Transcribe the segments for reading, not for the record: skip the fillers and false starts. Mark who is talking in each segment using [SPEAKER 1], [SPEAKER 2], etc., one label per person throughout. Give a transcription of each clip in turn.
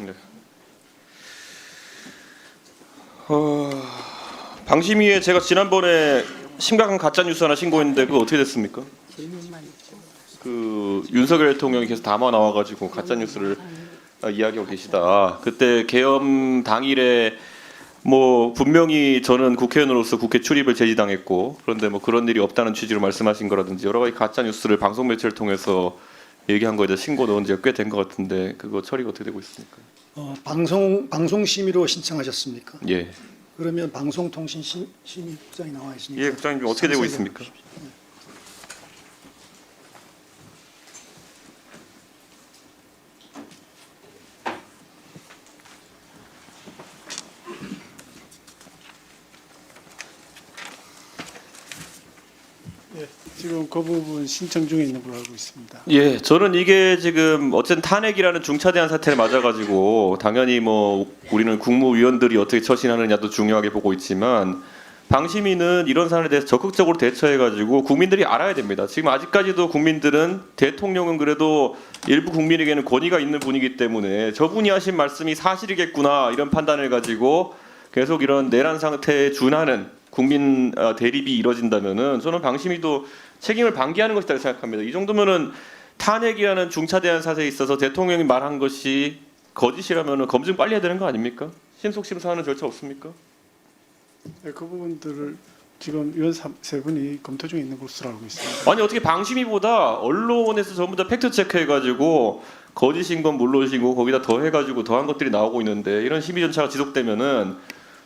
[SPEAKER 1] 네. 방심위에 제가 지난번에 심각한 가짜 뉴스 하나 신고했는데 그거 어떻게 됐습니까? 그 윤석열 대통령이 계속 담아 나와가지고 가짜 뉴스를 이야기하고 계시다. 그때 계엄 당일에 뭐 분명히 저는 국회의원으로서 국회 출입을 제지당했고 그런데 뭐 그런 일이 없다는 취지로 말씀하신 거라든지 여러 가지 가짜 뉴스를 방송 매체를 통해서 얘기한 거에 대해서 신고 넣은 지가 꽤 된 것 같은데 그거 처리가 어떻게 되고 있습니까?
[SPEAKER 2] 방송 심의로 신청하셨습니까?
[SPEAKER 1] 예.
[SPEAKER 2] 그러면 방송통신심의국장이 나와 있으니까.
[SPEAKER 1] 예, 국장님 어떻게 되고
[SPEAKER 2] 상세히
[SPEAKER 1] 있습니까?
[SPEAKER 2] 보십시오.
[SPEAKER 3] 예, 지금 그 부분 신청 중에 있는 걸로 알고 있습니다.
[SPEAKER 1] 예, 저는 이게 지금 어쨌든 탄핵이라는 중차대한 사태를 맞아가지고 당연히 뭐 우리는 국무위원들이 어떻게 처신하느냐도 중요하게 보고 있지만 방심위는 이런 사안에 대해서 적극적으로 대처해가지고 국민들이 알아야 됩니다. 지금 아직까지도 국민들은 대통령은 그래도 일부 국민에게는 권위가 있는 분이기 때문에 저분이 하신 말씀이 사실이겠구나 이런 판단을 가지고 계속 이런 내란 상태에 준하는 국민 대립이 이뤄진다면은 저는 방심위도 책임을 방기하는 것이다 생각합니다. 이 정도면은 탄핵이라는 중차대한 사태에 있어서 대통령이 말한 것이 거짓이라면은 검증 빨리 해야 되는 거 아닙니까? 신속 심사하는 절차 없습니까?
[SPEAKER 3] 네, 그 부분들을 지금 위원 세 분이 검토 중에 있는 것으로 알고 있습니다.
[SPEAKER 1] 아니 어떻게 방심위보다 언론에서 전부 다 팩트 체크해가지고 거짓인 건 물론이고 거기다 더 해가지고 더한 것들이 나오고 있는데 이런 심의 절차가 지속되면은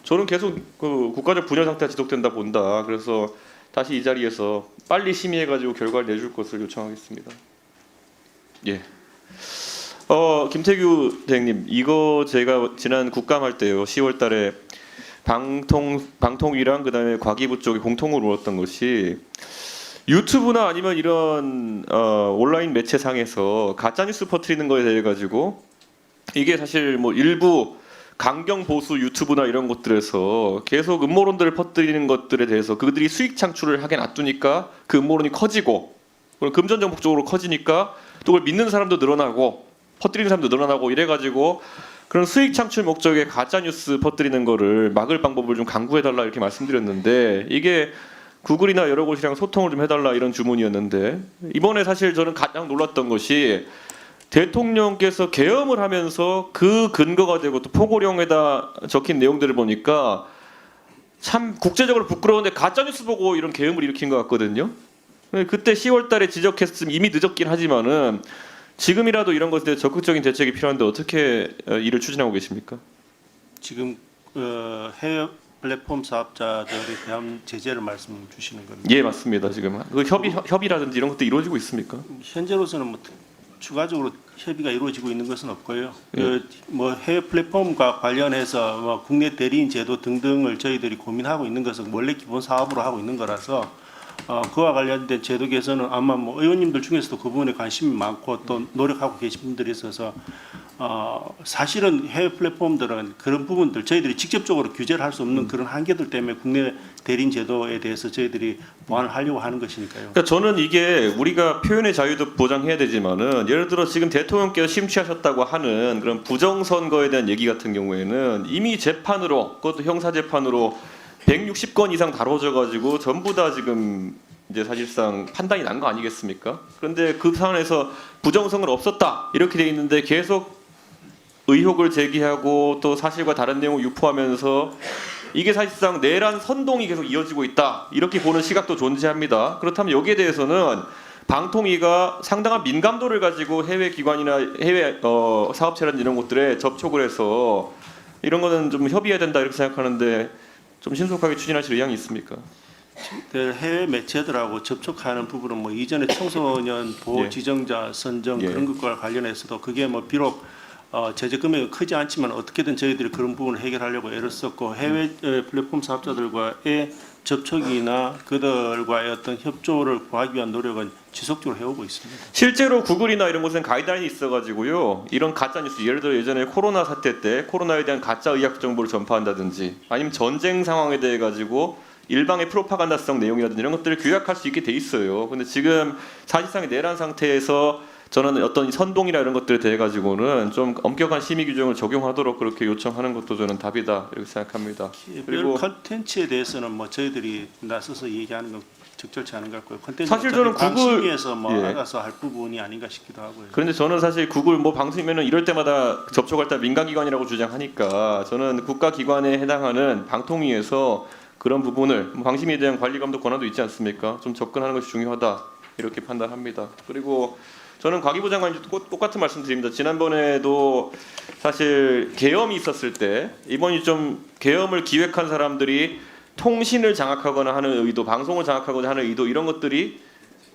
[SPEAKER 1] 저는 계속 그 국가적 분열 상태가 지속된다 본다. 그래서 다시 이 자리에서 빨리 심의해가지고 결과를 내줄 것을 요청하겠습니다. 예. 김태규 대행님, 이거 제가 지난 국감할 때요, 10월달에 방통위랑 그다음에 과기부 쪽이 공통으로 물었던 것이 유튜브나 아니면 이런 온라인 매체상에서 가짜 뉴스 퍼뜨리는 거에 대해 가지고 이게 사실 뭐 일부 강경 보수 유튜브나 이런 곳들에서 계속 음모론들을 퍼뜨리는 것들에 대해서 그들이 수익 창출을 하게 놔두니까 그 음모론이 커지고 금전정복적으로 커지니까 또 그걸 믿는 사람도 늘어나고 퍼뜨리는 사람도 늘어나고 이래가지고 그런 수익 창출 목적의 가짜 뉴스 퍼뜨리는 거를 막을 방법을 좀 강구해달라 이렇게 말씀드렸는데 이게 구글이나 여러 곳이랑 소통을 좀 해달라 이런 주문이었는데 이번에 사실 저는 가장 놀랐던 것이 대통령께서 계엄을 하면서 그 근거가 되고 또 포고령에다 적힌 내용들을 보니까 참 국제적으로 부끄러운데 가짜 뉴스 보고 이런 계엄을 일으킨 것 같거든요. 그때 10월달에 지적했으면 이미 늦었긴 하지만은 지금이라도 이런 것에 대해 적극적인 대책이 필요한데 어떻게 일을 추진하고 계십니까?
[SPEAKER 4] 지금 해외 플랫폼 사업자들에 대한 제재를 말씀 주시는 겁니다.
[SPEAKER 1] 예, 맞습니다. 지금 그 협의라든지 이런 것도 이루어지고 있습니까?
[SPEAKER 4] 현재로서는 뭐 추가적으로 협의가 이루어지고 있는 것은 없고요.
[SPEAKER 1] 예.
[SPEAKER 4] 뭐 해외 플랫폼과 관련해서 뭐 국내 대리인 제도 등등을 저희들이 고민하고 있는 것은 원래 기본 사업으로 하고 있는 거라서 그와 관련된 제도 개선은 아마 뭐 의원님들 중에서도 그 부분에 관심이 많고 또 노력하고 계신 분들이 있어서 사실은 해외 플랫폼들은 그런 부분들 저희들이 직접적으로 규제를 할 수 없는 그런 한계들 때문에 국내 대리인 제도에 대해서 저희들이 보완을 하려고 하는 것이니까요.
[SPEAKER 1] 그러니까 저는 이게 우리가 표현의 자유도 보장해야 되지만은 예를 들어 지금 대통령께서 심취하셨다고 하는 그런 부정선거에 대한 얘기 같은 경우에는 이미 재판으로 그것도 형사 재판으로 160건 이상 다뤄져 가지고 전부 다 지금 이제 사실상 판단이 난 거 아니겠습니까? 그런데 그 상황에서 부정선거는 없었다 이렇게 돼 있는데 계속 의혹을 제기하고 또 사실과 다른 내용을 유포하면서 이게 사실상 내란 선동이 계속 이어지고 있다 이렇게 보는 시각도 존재합니다. 그렇다면 여기에 대해서는 방통위가 상당한 민감도를 가지고 해외 기관이나 해외 사업체라는 이런 곳들에 접촉을 해서 이런 거는 좀 협의해야 된다 이렇게 생각하는데 좀 신속하게 추진하실 의향이 있습니까?
[SPEAKER 4] 해외 매체들하고 접촉하는 부분은 뭐 이전에 청소년 보호
[SPEAKER 1] 예.
[SPEAKER 4] 지정자 선정
[SPEAKER 1] 예.
[SPEAKER 4] 그런 것과 관련해서도 그게 뭐 비록 제재 금액이 크지 않지만 어떻게든 저희들이 그런 부분을 해결하려고 애를 썼고 해외 플랫폼 사업자들과의 접촉이나 그들과의 어떤 협조를 구하기 위한 노력은 지속적으로 해오고 있습니다.
[SPEAKER 1] 실제로 구글이나 이런 곳은 가이드라인이 있어가지고요. 이런 가짜 뉴스 예를 들어 예전에 코로나 사태 때 코로나에 대한 가짜 의학 정보를 전파한다든지 아니면 전쟁 상황에 대해 가지고 일방의 프로파간다성 내용이라든지 이런 것들을 규약할 수 있게 돼 있어요. 근데 지금 사실상의 내란 상태에서 저는 어떤 선동이나 이런 것들에 대해 가지고는 좀 엄격한 심의 규정을 적용하도록 그렇게 요청하는 것도 저는 답이다 이렇게 생각합니다.
[SPEAKER 4] 별
[SPEAKER 1] 그리고
[SPEAKER 4] 컨텐츠에 대해서는 뭐 저희들이 나서서 얘기하는 건 적절치 않은 것 같고요. 컨텐츠
[SPEAKER 1] 사실 저는 구글-
[SPEAKER 4] 방심위에서 뭐
[SPEAKER 1] 예.
[SPEAKER 4] 알아서 할 부분이 아닌가 싶기도 하고요.
[SPEAKER 1] 그런데 저는 사실 구글 뭐 방송이면은 이럴 때마다 접촉할 때 민간기관이라고 주장하니까 저는 국가기관에 해당하는 방통위에서 그런 부분을 뭐 방심위에 대한 관리 감독 권한도 있지 않습니까? 좀 접근하는 것이 중요하다 이렇게 판단합니다. 그리고 저는 과기부 장관님도 똑같은 말씀드립니다. 지난번에도 사실 계엄이 있었을 때 이번이 좀 계엄을 기획한 사람들이 통신을 장악하거나 하는 의도, 방송을 장악하거나 하는 의도 이런 것들이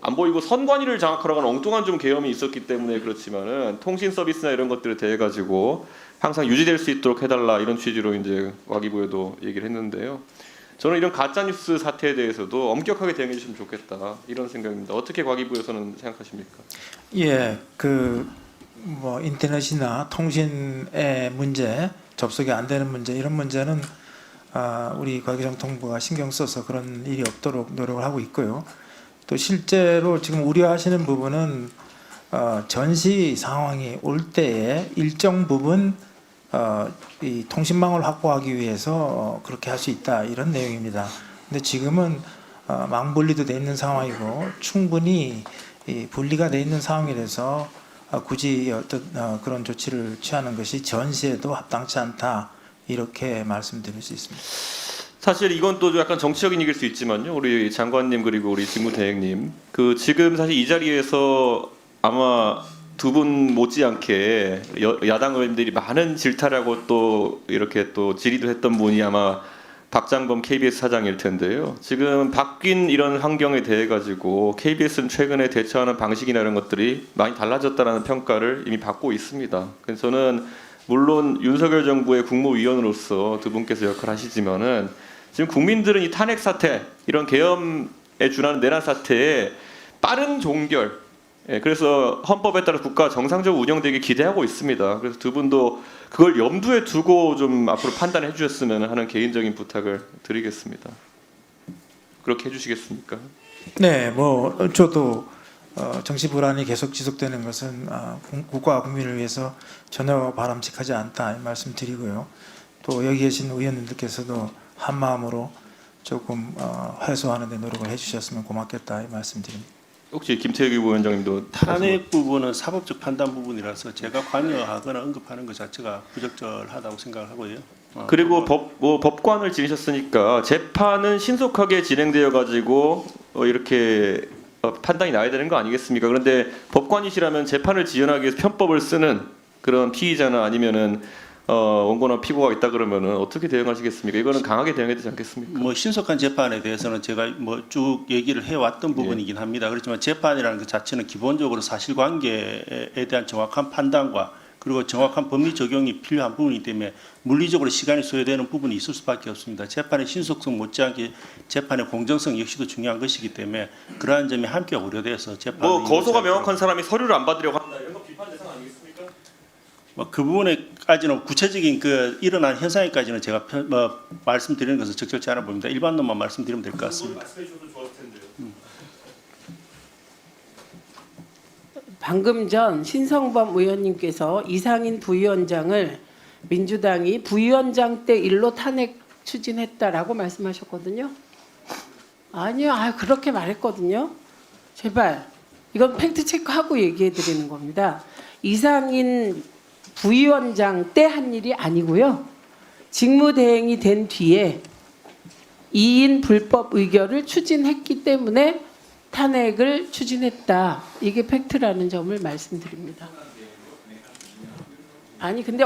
[SPEAKER 1] 안 보이고 선관위를 장악하러 가는 엉뚱한 좀 계엄이 있었기 때문에 그렇지만은 통신 서비스나 이런 것들에 대해 가지고 항상 유지될 수 있도록 해달라 이런 취지로 이제 과기부에도 얘기를 했는데요. 저는 이런 가짜 뉴스 사태에 대해서도 엄격하게 대응해 주시면 좋겠다 이런 생각입니다. 어떻게 과기부에서는 생각하십니까?
[SPEAKER 5] 예, 뭐 인터넷이나 통신의 문제, 접속이 안 되는 문제 이런 문제는 우리 과기정통부가 신경 써서 그런 일이 없도록 노력을 하고 있고요. 또 실제로 지금 우려하시는 부분은 전시 상황이 올 때에 일정 부분 이 통신망을 확보하기 위해서 그렇게 할 수 있다 이런 내용입니다. 근데 지금은 망분리도 돼 있는 상황이고 충분히 이 분리가 돼 있는 상황이라서 굳이 어떤 그런 조치를 취하는 것이 전시에도 합당치 않다 이렇게 말씀드릴 수 있습니다.
[SPEAKER 1] 사실 이건 또 약간 정치적인 얘기일 수 있지만요. 우리 장관님 그리고 우리 직무대행님 지금 사실 이 자리에서 아마 두 분 못지않게 야당 의원들이 많은 질타라고 또 이렇게 또 질의도 했던 분이 아마 박장범 KBS 사장일 텐데요. 지금 바뀐 이런 환경에 대해 가지고 KBS는 최근에 대처하는 방식이나 이런 것들이 많이 달라졌다라는 평가를 이미 받고 있습니다. 그래서 저는 물론 윤석열 정부의 국무위원으로서 두 분께서 역할을 하시지만은 지금 국민들은 이 탄핵 사태, 이런 계엄에 준하는 내란 사태에 빠른 종결, 그래서 헌법에 따라 국가 정상적으로 운영되기 기대하고 있습니다. 그래서 두 분도 그걸 염두에 두고 좀 앞으로 판단해 주셨으면 하는 개인적인 부탁을 드리겠습니다. 그렇게 해주시겠습니까?
[SPEAKER 5] 네, 뭐 저도 정치 불안이 계속 지속되는 것은 국가와 국민을 위해서 전혀 바람직하지 않다 이 말씀드리고요. 또 여기 계신 의원님들께서도 한 마음으로 조금 해소하는 데 노력을 해주셨으면 고맙겠다 이 말씀드립니다.
[SPEAKER 1] 혹시 김태규 부위원장님도
[SPEAKER 4] 탄핵 부분은 사법적 판단 부분이라서 제가 관여하거나 언급하는 것 자체가 부적절하다고 생각을 하고요.
[SPEAKER 1] 그리고 법관을 지내셨으니까 재판은 신속하게 진행되어 가지고 이렇게 판단이 나야 되는 거 아니겠습니까? 그런데 법관이시라면 재판을 지연하기 위해서 편법을 쓰는 그런 피의자나 아니면은 원고나 피고가 있다 그러면은 어떻게 대응하시겠습니까? 이거는 강하게 대응해야 되지 않겠습니까?
[SPEAKER 4] 뭐 신속한 재판에 대해서는 제가 뭐 쭉 얘기를 해왔던 부분이긴 합니다. 그렇지만 재판이라는 것 자체는 기본적으로 사실관계에 대한 정확한 판단과 그리고 정확한 법리 적용이 필요한 부분이기 때문에 물리적으로 시간이 소요되는 부분이 있을 수밖에 없습니다. 재판의 신속성 못지않게 재판의 공정성 역시도 중요한 것이기 때문에 그러한 점이 함께 우려돼서 재판
[SPEAKER 1] 뭐 거소가 명확한 사람이 서류를 안 받으려고 한다 이런 거 비판 대상 아니겠습니까?
[SPEAKER 4] 그 부분에까지는 구체적인 일어난 현상에까지는 제가 말씀드리는 것은 적절치 않아 보입니다. 일반론만 말씀드리면 될 것 같습니다.
[SPEAKER 1] 말씀해 주셔도 좋았을 텐데요.
[SPEAKER 6] 방금 전 신성범 의원님께서 이상인 부위원장을 민주당이 부위원장 때 일로 탄핵 추진했다라고 말씀하셨거든요. 아니요, 그렇게 말했거든요. 제발 이건 팩트 체크하고 얘기해 드리는 겁니다. 이상인 부위원장 때 한 일이 아니고요. 직무대행이 된 뒤에 2인 불법 의결을 추진했기 때문에 탄핵을 추진했다. 이게 팩트라는 점을 말씀드립니다. 아니 근데